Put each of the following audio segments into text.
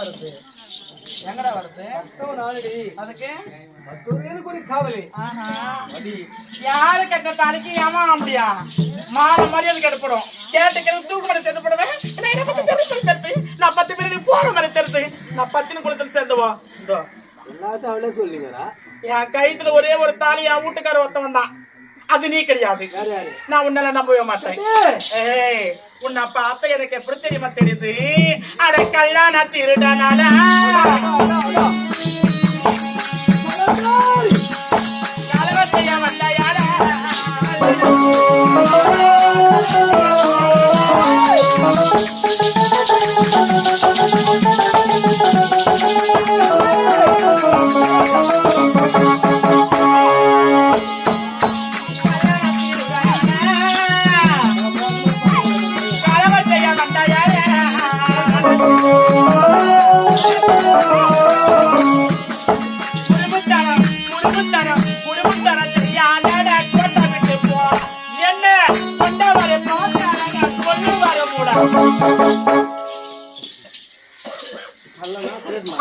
வருது எங்கடா வருது நாளடி அதுக்கு ஒரு காவலி யாரு கேட்ட தாரிக்கு ஏமா அப்படியா மாலை மரியாதை கேட்டப்படும் கேட்டுக்கிறது தூக்கு மாதிரி தெரிஞ்சுப்படுவேன் நான் 10 பேர் போற மாதிரி தெரிஞ்சு நான் 10 குளத்துல சேர்ந்துவோம் எல்லாத்தையும் அவளே சொல்லிங்கடா என் கைத்துல ஒரே ஒரு தாலி என் வீட்டுக்கார ஒருத்தவன் தான் அது நீ கிடையாது நான் உன்னால நம்பவே மாட்டேன் ஏய் உன்னை பார்த்த எனக்கு எப்படி தெரியுமா தெரியுது அட கல்யாண திருடனால கலவத்தைய வந்த யார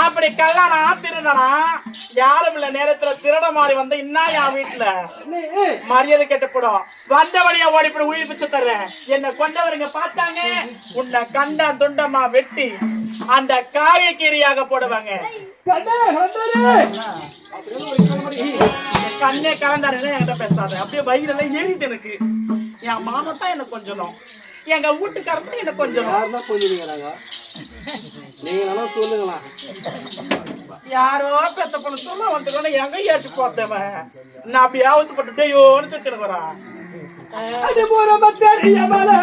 அப்படி கல்யாணம் திருடனா யாரும் இல்ல நேரத்துல திருட மாதிரி வந்த இன்னும் என் வீட்டுல மரியாதை கெட்டப்படும் வந்த வழியா ஓடிப்பட உயிர் பிச்சு தர்றேன் என்ன கொண்டவருங்க பார்த்தாங்க உன்னை கண்டா துண்டமா வெட்டி அந்த காயக்கீரியாக போடுவாங்க கண்ணே கலந்தாருன்னா என்கிட்ட பேசாத அப்படியே வயிறெல்லாம் ஏறிது எனக்கு என் மாமா தான் எனக்கு கொஞ்சம் எங்க வீட்டுக்காரன் எனக்கு கொஞ்சம் நீங்க சொல்லுங்களா யாரோ பெத்த பொண்ணு சொல்ல வந்து எங்க ஏற்றி போத்தவன் நான் அப்படி ஆவத்து போட்டுட்டேயோன்னு சுத்தினுக்குறான் அது போற மத்திய மலை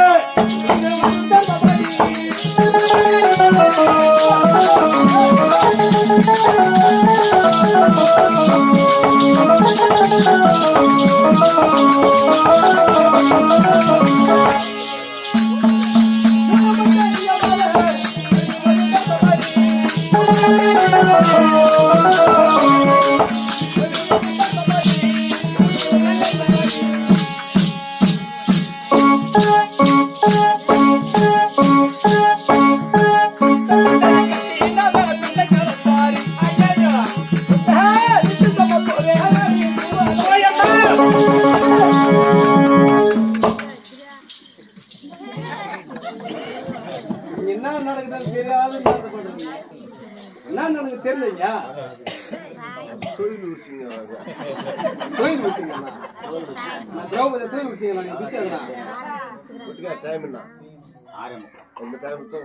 என்ன நடக்குதுன்னு தெரியாத என்ன நடக்குது தெரியலையா தொழில் விஷயங்களா திரௌபதி தொழில் விஷயங்களா டைம் என்ன 6:30 அந்த டைமுக்கு